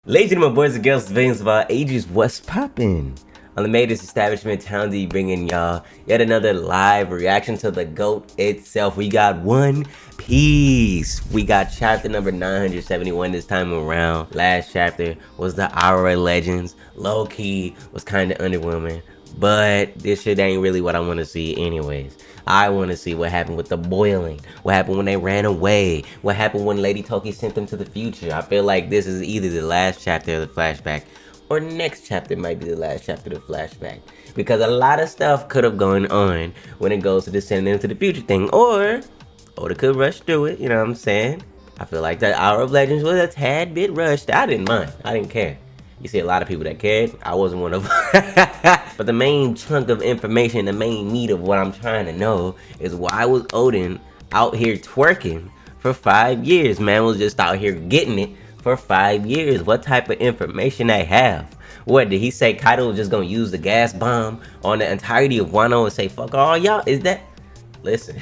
Ladies and gentlemen, boys and girls, civilians of all ages, what's poppin'? On the Made This Establishment, Townzie bringing y'all yet another live reaction to the GOAT itself. We got One Piece. We got chapter number 971 this time around. Last chapter was the Aura Legends. Low-key was kind of underwhelming, but this shit ain't really what I want to see anyways. I want to see what happened with the boiling, what happened when they ran away, what happened when Lady Toki sent them to the future. I feel like this is either the last chapter of the flashback, or next chapter might be the last chapter of the flashback. Because a lot of stuff could have gone on when it goes to the sending them to the future thing, or Oda could rush through it, you know what I'm saying? I feel like that Hour of Legends was a tad bit rushed. I didn't mind, I didn't care. You see a lot of people that cared. I wasn't one of them. But the main chunk of information, the main meat of what I'm trying to know is why was Oden out here twerking for 5 years? Man was just out here getting it for 5 years. What type of information I have? What, did he say Kaido was just gonna use the gas bomb on the entirety of Wano and say, fuck all y'all? Is that? Listen,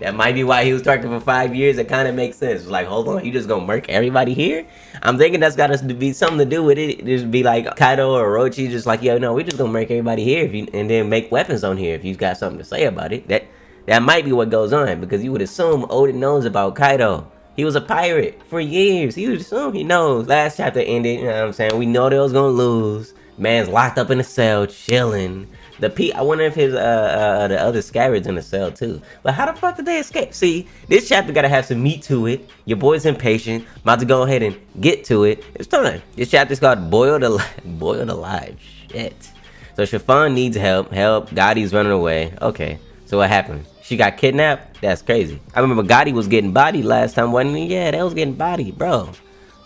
that might be why he was twerking for 5 years. It kind of makes sense. Like, hold on, you just gonna murk everybody here? I'm thinking that's got to be something to do with it. Just be like Kaido or Orochi, just like, yo, no, we just gonna murk everybody here if you, and then make weapons on here if you've got something to say about it. That might be what goes on, because you would assume Oden knows about Kaido. He was a pirate for years. You would assume he knows. Last chapter ended, you know what I'm saying? We know they was gonna lose. Man's locked up in a cell, chilling. I wonder if his the other scabbards in the cell too. But how the fuck did they escape? See, this chapter gotta have some meat to it. Your boy's impatient. About to go ahead and get to it. It's time. This chapter's called Boiled Alive. Shit. So Chiffon needs help. Gotti's running away. Okay. So what happened? She got kidnapped? That's crazy. I remember Gotti was getting bodied last time, wasn't he? Yeah, they was getting bodied, bro.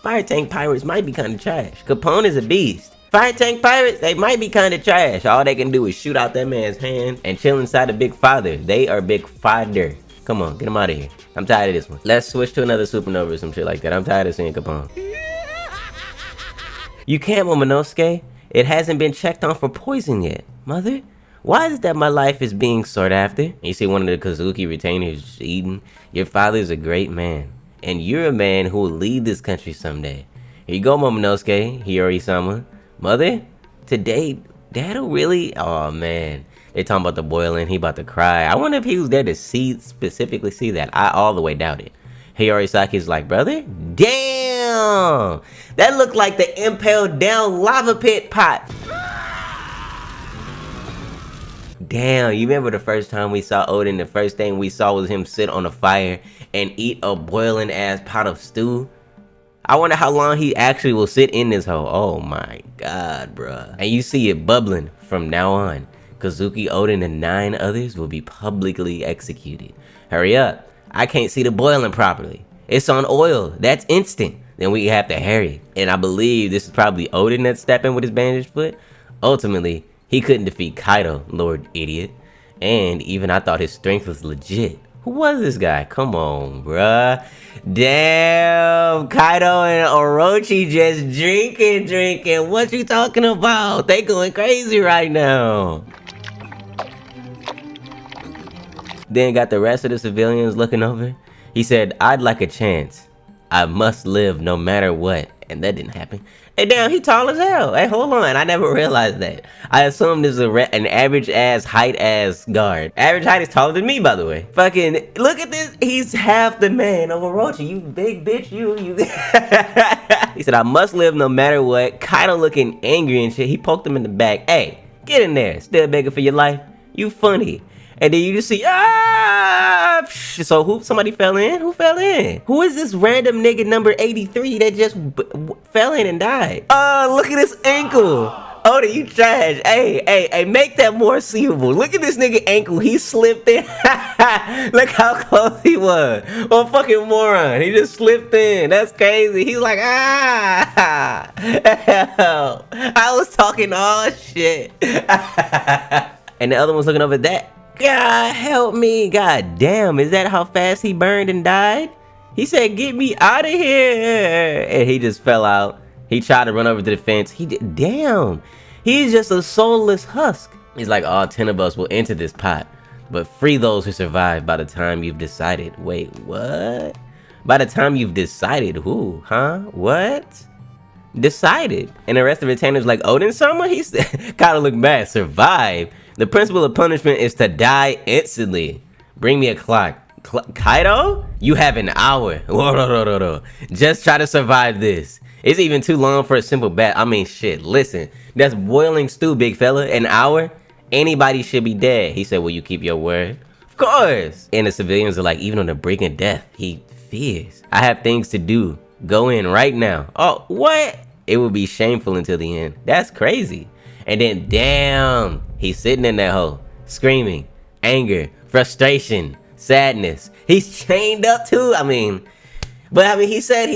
Fire tank pirates might be kind of trash. Capone is a beast. Fire tank pirates, they might be kind of trash. All they can do is shoot out that man's hand and chill inside the Big Father. They are Big Father. Come on, get him out of here. I'm tired of this one. Let's switch to another supernova or some shit like that. I'm tired of seeing Capone. You can't, Momonosuke. It hasn't been checked on for poison yet. Mother, why is it that my life is being sought after? And you see one of the Kazuki retainers eating. Your father's a great man, and you're a man who will lead this country someday. Here you go, Momonosuke, Hiyori-sama. Mother, today, Dad'll really, oh man, they talking about the boiling, he about to cry. I wonder if he was there to specifically see that. I all the way doubt it. Hiyori-saki's like, brother, damn, that looked like the impaled down lava pit pot. Damn, you remember the first time we saw Oden, the first thing we saw was him sit on a fire and eat a boiling ass pot of stew? I wonder how long he actually will sit in this hole. Oh my god, bruh. And you see it bubbling from now on. Kazuki, Oden, and 9 others will be publicly executed. Hurry up. I can't see the boiling properly. It's on oil. That's instant. Then we have to hurry. And I believe this is probably Oden that's stepping with his bandaged foot. Ultimately, he couldn't defeat Kaido, Lord Idiot. And even I thought his strength was legit. Who was this guy? Come on, bruh. Damn, Kaido and Orochi just drinking. What you talking about? They going crazy right now. Then got the rest of the civilians looking over. He said, I'd like a chance. I must live no matter what. And that didn't happen. Hey, damn, he tall as hell. Hey, hold on. I never realized that. I assumed this is an average ass height ass guard. Average height is taller than me, by the way. Fucking, look at this. He's half the man of Orochi. You big bitch, you. He said, I must live no matter what. Kaido looking angry and shit. He poked him in the back. Hey, get in there. Still begging for your life. You funny. And then you just see, ah! So somebody fell in? Who fell in? Who is this random nigga number 83 that just fell in and died? Oh, look at his ankle. Oh, you trash. Hey, make that more seeable. Look at this nigga ankle. He slipped in. Look how close he was. What a fucking moron. He just slipped in. That's crazy. He's like, ah. Hell. I was talking all shit. And the other one's looking over at that. God help me. God damn, is that how fast he burned and died? He said, get me out of here. And he just fell out. He tried to run over to the fence. He did. Damn, he's just a soulless husk. He's like, all 10 of us will enter this pot, but free those who survive by the time you've decided. Wait, what? By the time you've decided who? Huh? What? decided. And the rest of the retainers like, Oden-sama? He's gotta look bad. Survive. The principle of punishment is to die instantly. Bring me a clock. Kaido? You have an hour. Whoa. Just try to survive this. It's even too long for a simple bat. I mean, shit, listen. That's boiling stew, big fella. An hour? Anybody should be dead. He said, will you keep your word? Of course. And the civilians are like, even on the brink of death, he fears. I have things to do. Go in right now. Oh, what? It will be shameful until the end. That's crazy. And then, damn, he's sitting in that hole, screaming, anger, frustration, sadness. He's chained up too. But he said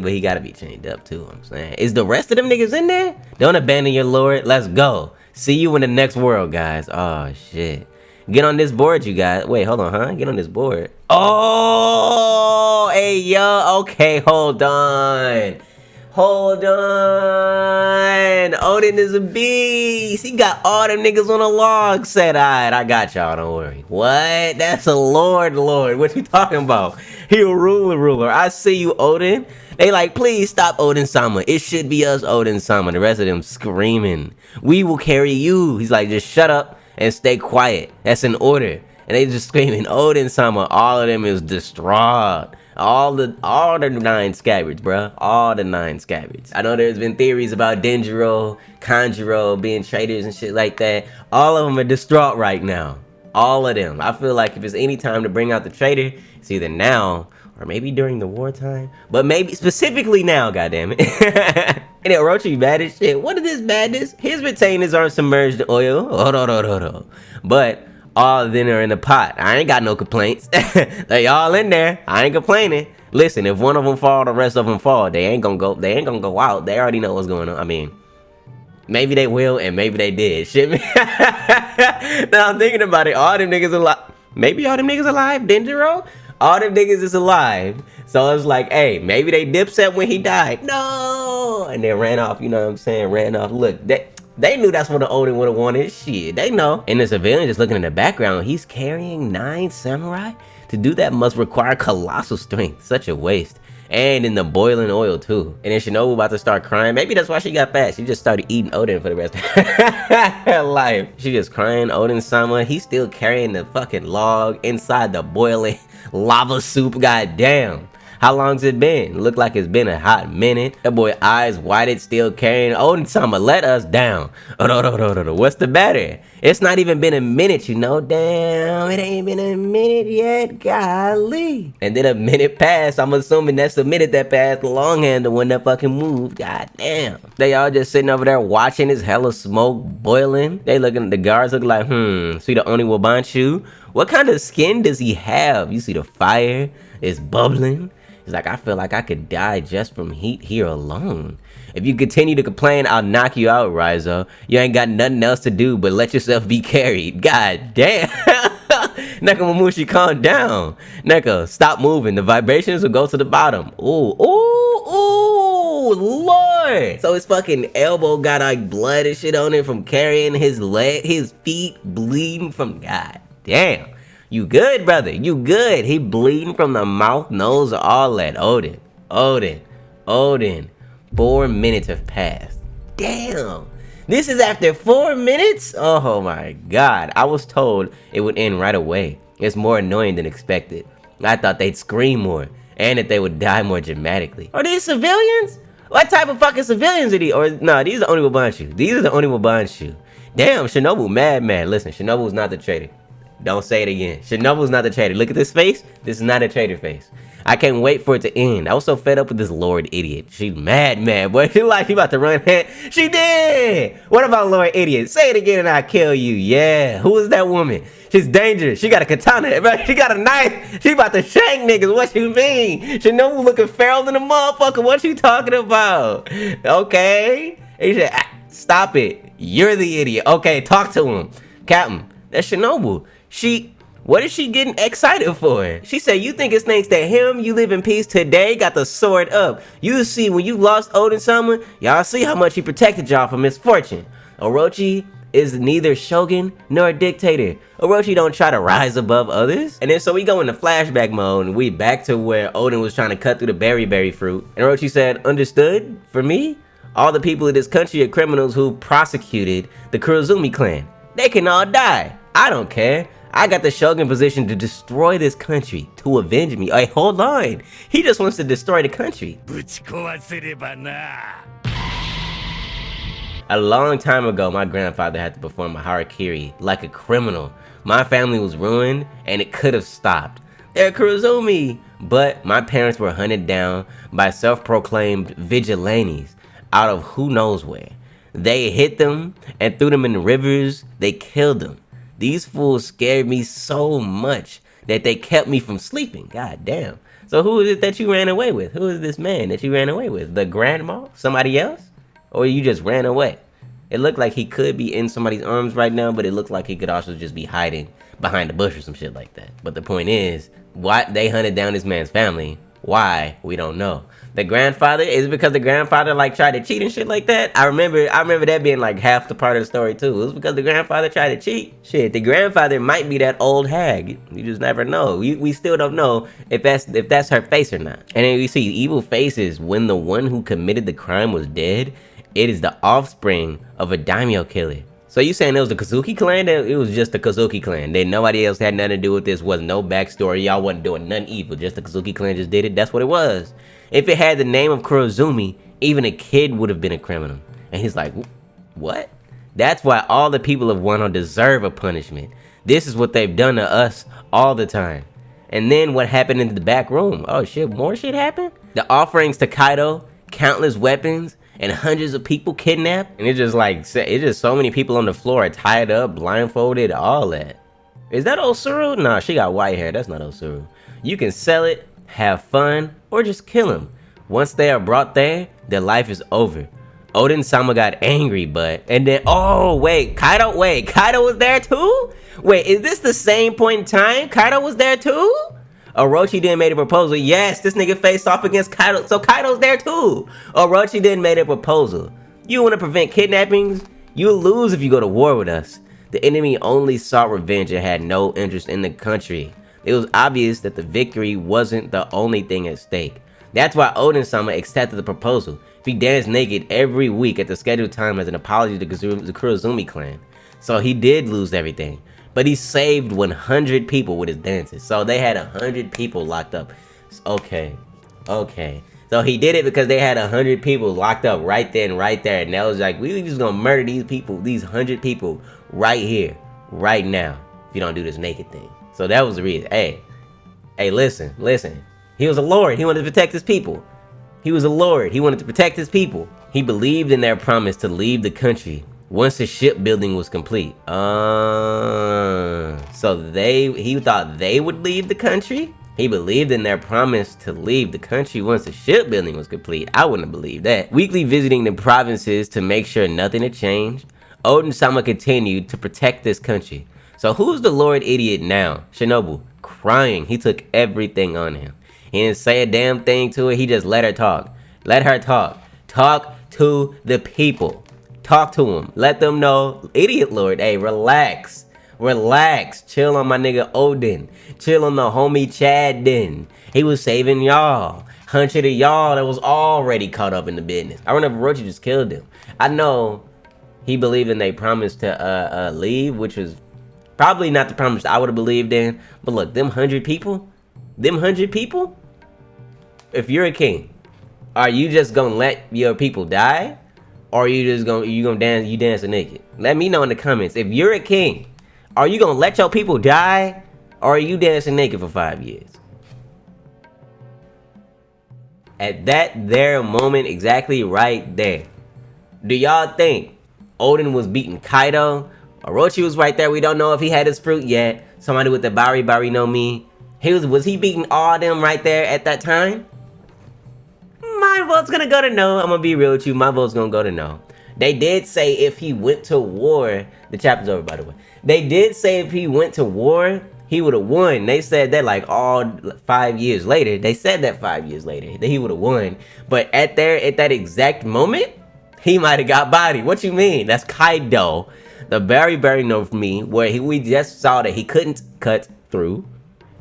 but he gotta be chained up too, I'm saying. Is the rest of them niggas in there? Don't abandon your lord. Let's go. See you in the next world, guys. Oh, shit. Get on this board, you guys. Wait, hold on, huh? Get on this board. Oh, hey, yo. Okay, hold on. Hold on. Oden is a beast. He got all them niggas on a log set. Alright, I got y'all. Don't worry. What? That's a lord. What you talking about? He a ruler. I see you, Oden. They like, please stop Oden-sama. It should be us, Oden-sama. The rest of them screaming. We will carry you. He's like, just shut up and stay quiet. That's an order. And they just screaming, Oden-sama. All of them is distraught. All the 9 scabbards, bruh. All the 9 scabbards. I know there's been theories about Denjiro, Kanjuro being traitors and shit like that. All of them are distraught right now. All of them. I feel like if it's any time to bring out the traitor, it's either now or maybe during the wartime. But maybe specifically now, goddammit. And then Orochi bad as shit. What is this madness? His retainers aren't submerged in oil. Hold on. But all of them are in the pot. I ain't got no complaints. They all in there. I ain't complaining. Listen, if one of them fall, the rest of them fall. They ain't gonna go out. They already know what's going on. Maybe they will, and maybe they did. Shit me. Now I'm thinking about it. All them niggas alive. Maybe all them niggas alive. Denjiro? All them niggas is alive. So it's like, hey, maybe they dipset when he died. No. And they ran off. You know what I'm saying? Ran off. Look, they knew that's what the Oden would have wanted. Shit, they know. And the civilian just looking in the background, he's carrying 9 samurai? To do that must require colossal strength. Such a waste. And in the boiling oil too. And then Shinobu about to start crying. Maybe that's why she got fat. She just started eating Oden for the rest of her life. She just crying, Oden-sama. He's still carrying the fucking log inside the boiling lava soup. Goddamn. How long's it been? Look like it's been a hot minute. That boy eyes whited, still carrying. Oden-sama, let us down. Oh, what's the matter? It's not even been a minute, you know. Damn, it ain't been a minute yet. Golly. And then a minute passed. I'm assuming that's the minute that passed. The longhand, the one that fucking moved. God damn. They all just sitting over there watching this hella smoke boiling. They looking, the guards look like, see the only Wabanchu? What kind of skin does he have? You see the fire is bubbling. He's like, I feel like I could die just from heat here alone. If you continue to complain, I'll knock you out, Raizo. You ain't got nothing else to do but let yourself be carried. God damn. Nekomamushi, calm down. Neko, stop moving. The vibrations will go to the bottom. Ooh, Lord. So his fucking elbow got like blood and shit on it from carrying his leg, his feet bleeding from, God damn. You good, brother? You good? He bleeding from the mouth, nose, all that. Oden. 4 minutes have passed. Damn. This is after 4 minutes? Oh my god. I was told it would end right away. It's more annoying than expected. I thought they'd scream more and that they would die more dramatically. Are these civilians? What type of fucking civilians are these? Or no, these are the only Wabanchu. These are the only Wabanchu. Damn, Shinobu mad. Listen, Shinobu's not the traitor. Don't say it again. Shinobu's not the traitor. Look at this face. This is not a traitor face. I can't wait for it to end. I was so fed up with this Lord Idiot. She's mad, boy. She like she about to run head. She did. What about Lord Idiot? Say it again and I'll kill you. Yeah. Who is that woman? She's dangerous. She got a katana. She got a knife. She about to shank niggas. What you mean? Shinobu looking feral than a motherfucker. What you talking about? Okay. He said, stop it. You're the idiot. Okay, talk to him. Captain, that's Shinobu. What is she getting excited for? She said, you think it's thanks to him you live in peace today? Got the sword up. You see, when you lost Oden-sama, y'all see how much he protected y'all from misfortune. Orochi is neither shogun nor a dictator. Orochi don't try to rise above others. And then so we go into flashback mode and we back to where Oden was trying to cut through the berry fruit. And Orochi said, understood? For me? All the people of this country are criminals who prosecuted the Kurozumi clan. They can all die. I don't care. I got the Shogun position to destroy this country, to avenge me. Hey, hold on. He just wants to destroy the country. A long time ago, my grandfather had to perform a harakiri like a criminal. My family was ruined, and it could have stopped. They're Kurozumi! But my parents were hunted down by self-proclaimed vigilantes out of who knows where. They hit them and threw them in the rivers. They killed them. These fools scared me so much that they kept me from sleeping. God damn. So who is it that you ran away with? Who is this man that you ran away with? The grandma? Somebody else? Or you just ran away? It looked like he could be in somebody's arms right now, but it looked like he could also just be hiding behind a bush or some shit like that. But the point is, why they hunted down this man's family? Why? We don't know. The grandfather, is it because the grandfather like tried to cheat and shit like that? I remember that being like half the part of the story too. It was because the grandfather tried to cheat. Shit, the grandfather might be that old hag. You just never know. We still don't know if that's her face or not. And then you see evil faces when the one who committed the crime was dead. It is the offspring of a daimyo killer. So you saying it was the Kazuki clan? It was just the Kazuki clan. Then nobody else had nothing to do with this. Was no backstory. Y'all wasn't doing nothing evil. Just the Kazuki clan just did it. That's what it was. If it had the name of Kurozumi, even a kid would have been a criminal. And he's like, what? That's why all the people of Wano deserve a punishment. This is what they've done to us all the time. And then what happened in the back room? Oh shit, more shit happened? The offerings to Kaido, countless weapons, and hundreds of people kidnapped. And it's just so many people on the floor tied up, blindfolded, all that. Is that Osuru? Nah, she got white hair. That's not Osuru. You can sell it, have fun, or just kill them. Once they are brought there, their life is over. Oden-sama got angry, and then, oh, wait, Kaido was there too? Wait, is this the same point in time? Kaido was there too? Orochi then made a proposal. Yes, this nigga faced off against Kaido, so Kaido's there too. Orochi then made a proposal. You want to prevent kidnappings? You'll lose if you go to war with us. The enemy only sought revenge and had no interest in the country. It was obvious that the victory wasn't the only thing at stake. That's why Oden-sama accepted the proposal. He danced naked every week at the scheduled time as an apology to the Kurozumi clan. So he did lose everything. But he saved 100 people with his dances. So they had 100 people locked up. Okay. So he did it because they had 100 people locked up right then, right there. And that was like, we just gonna murder these people, these 100 people right here, right now, if you don't do this naked thing. So that was the reason. Hey, listen. He was a lord. He wanted to protect his people. He was a lord. He wanted to protect his people. He believed in their promise to leave the country once the shipbuilding was complete. So he thought they would leave the country? He believed in their promise to leave the country once the shipbuilding was complete. I wouldn't have believed that. Weekly visiting the provinces to make sure nothing had changed, Oden-sama continued to protect this country. So who's the Lord Idiot now? Shinobu, crying. He took everything on him. He didn't say a damn thing to her. He just let her talk. Let her talk. Talk to the people. Talk to them. Let them know. Idiot Lord, hey, relax. Relax. Chill on my nigga Oden. Chill on the homie Chadden. He was saving y'all. 100 of y'all that was already caught up in the business. I remember Orochi just killed him. I know he believed in they promise to leave, which was probably not the promise I would have believed in. But look, them 100 people, if you're a king, are you just gonna let your people die? Or are you just gonna dance naked? Let me know in the comments. If you're a king, are you gonna let your people die? Or are you dancing naked for 5 years? At that there moment, exactly right there, do y'all think Oden was beating Kaido? Orochi was right there. We don't know if he had his fruit yet. Somebody with the Bari no Mi. Was he beating all them right there at that time? My vote's gonna go to no. I'm gonna be real with you. My vote's gonna go to no. They did say if he went to war, the chapter's over by the way. They did say if he went to war, he would have won. They said that like all 5 years later. They said that 5 years later that he would have won. But at that exact moment, he might have got bodied. What you mean? That's Kaido. The Bari no Mi, where we just saw that he couldn't cut through.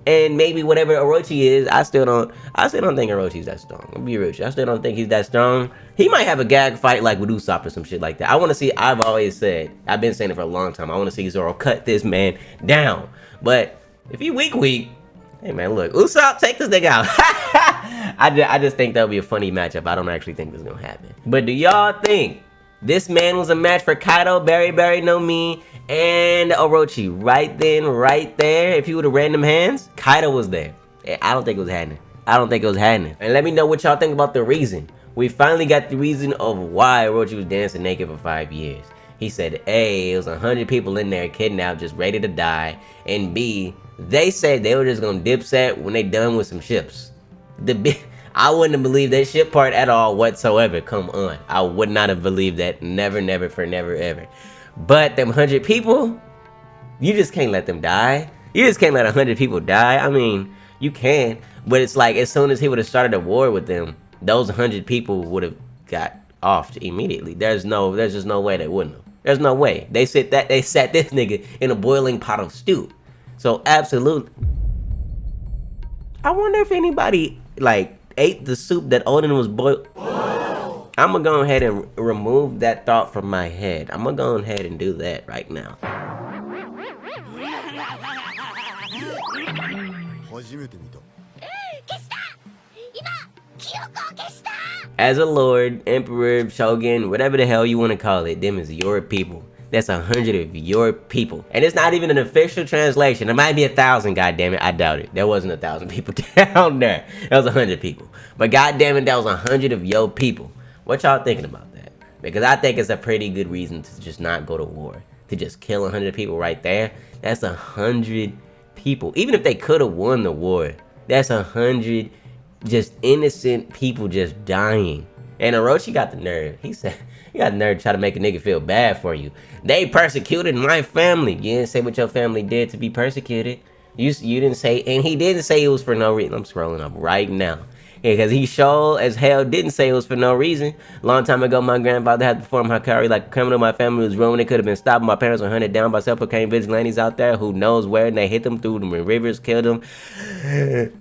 And maybe whatever Orochi is, I still don't think Orochi's that strong. I'll be real with you. I still don't think he's that strong. He might have a gag fight like with Usopp or some shit like that. I want to see, I've always said, I've been saying it for a long time, I want to see Zoro cut this man down. But if he weak, hey man, look, Usopp, take this nigga out. I just think that'll be a funny matchup. I don't actually think this is gonna happen. But do y'all think this man was a match for Kaido, Berry no Mi, and Orochi? Right then, right there, if you would have random hands, Kaido was there. I don't think it was happening. I don't think it was happening. And let me know what y'all think about the reason. We finally got the reason of why Orochi was dancing naked for 5 years. He said, A, it was 100 people in there kidnapped, just ready to die. And B, they said they were just gonna dipset when they done with some ships. I wouldn't have believed that ship part at all whatsoever. Come on. I would not have believed that. Never, never, for never, ever. But them 100 people, you just can't let them die. You just can't let 100 people die. I mean, you can. But it's like, as soon as he would have started a war with them, those 100 people would have got off immediately. There's just no way they wouldn't have. There's no way. They sat this nigga in a boiling pot of stew. So absolutely. I wonder if anybody like ate the soup that Oden was boiled. I'm gonna go ahead and remove that thought from my head. I'm gonna go ahead and do that right now. As a lord, emperor, shogun, whatever the hell you want to call it, them is your people. That's 100 of your people. And it's not even an official translation. It might be 1,000, goddammit. I doubt it. There wasn't 1,000 people down there. That was 100 people. But goddammit, that was 100 of your people. What y'all thinking about that? Because I think it's a pretty good reason to just not go to war. To just kill 100 people right there. That's 100 people. Even if they could have won the war, that's 100 just innocent people just dying. And Orochi got the nerve. He said, he got the nerve to try to make a nigga feel bad for you. They persecuted my family. You didn't say what your family did to be persecuted. You didn't say, and he didn't say it was for no reason. I'm scrolling up right now. Because he sure as hell didn't say it was for no reason. Long time ago, my grandfather had to perform Hakari like a criminal. My family was ruined. It could have been stopped. My parents were hunted down by self-proclaimed vigilantes out there who knows where, and they hit them through the rivers, killed them.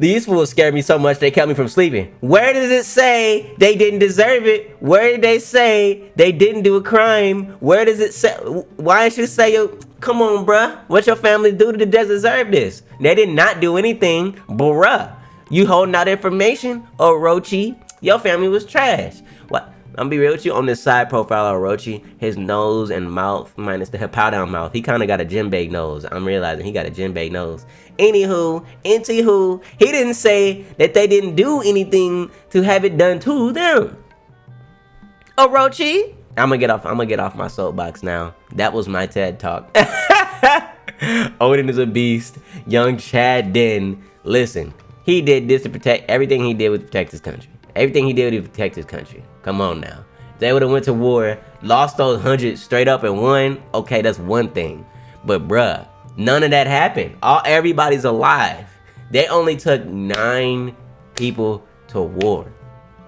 These fools scared me so much they kept me from sleeping. Where does it say they didn't deserve it? Where did they say they didn't do a crime? Where does it say? Why should it say, come on, bruh? What your family do to deserve this? They did not do anything, bruh. You holding out information, Orochi? Your family was trash. What? I'm gonna be real with you. On this side profile of Orochi, his nose and mouth, minus the pow down mouth, he kind of got a djembe nose. I'm realizing he got a djembe nose. Anywho, he didn't say that they didn't do anything to have it done to them. Orochi? I'm gonna get off my soapbox now. That was my TED talk. Oden is a beast. Young Chad Den. Listen. He did this to protect, everything he did was to protect his country. Everything he did was to protect his country. Come on now. If they would have went to war, lost those 100 straight up and won, okay, that's one thing. But bruh, none of that happened. Everybody's alive. They only took 9 people to war.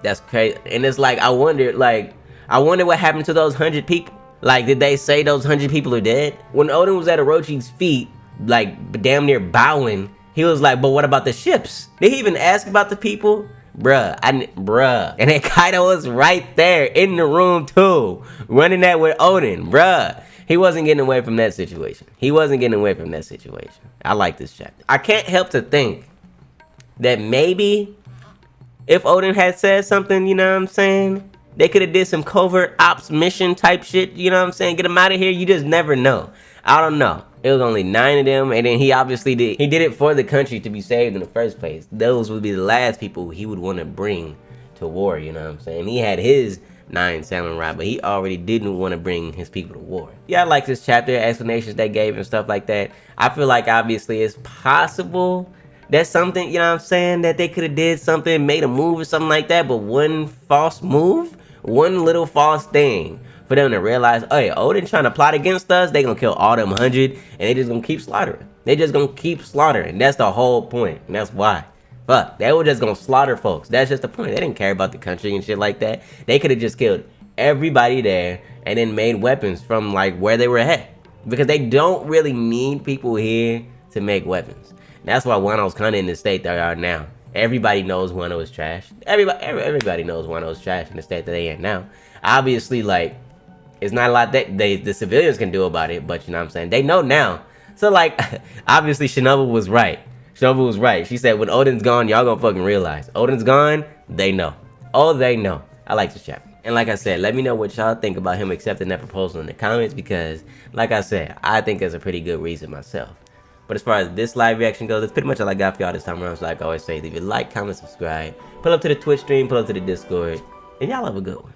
That's crazy. And it's like, I wonder what happened to those 100 people. Like, did they say those 100 people are dead? When Oden was at Orochi's feet, like damn near bowing, he was like, but what about the ships? Did he even ask about the people? Bruh. And then Kaido was right there in the room too, running that with Oden. Bruh. He wasn't getting away from that situation. I like this chapter. I can't help to think that maybe if Oden had said something, you know what I'm saying? They could have did some covert ops mission type shit, you know what I'm saying? Get them out of here. You just never know. I don't know. It was only 9 of them, and then he obviously did. He did it for the country to be saved in the first place. Those would be the last people he would want to bring to war, you know what I'm saying? He had his 9 samurai, but he already didn't want to bring his people to war. Yeah, I like this chapter, explanations they gave and stuff like that. I feel like obviously it's possible that something, you know what I'm saying, that they could have did something, made a move or something like that, but one false move, one little false thing, for them to realize, hey, Oden trying to plot against us, they gonna kill all them 100, and they just gonna keep slaughtering. That's the whole point, and that's why. Fuck, they were just gonna slaughter folks. That's just the point. They didn't care about the country and shit like that. They could have just killed everybody there, and then made weapons from like where they were at. Because they don't really need people here to make weapons. That's why Wano's kind of in the state they are now. Everybody knows Wano is trash. Everybody knows Wano is trash in the state that they in now. Obviously, like, it's not a lot that the civilians can do about it, but you know what I'm saying? They know now. So, like, obviously, Shinobu was right. Shinobu was right. She said, when Oden's gone, y'all gonna fucking realize. Oden's gone, they know. Oh, they know. I like this chapter. And like I said, let me know what y'all think about him accepting that proposal in the comments, because, like I said, I think there's a pretty good reason myself. But as far as this live reaction goes, that's pretty much all I got for y'all this time around. So like I always say, leave a like, comment, subscribe, pull up to the Twitch stream, pull up to the Discord, and y'all have a good one.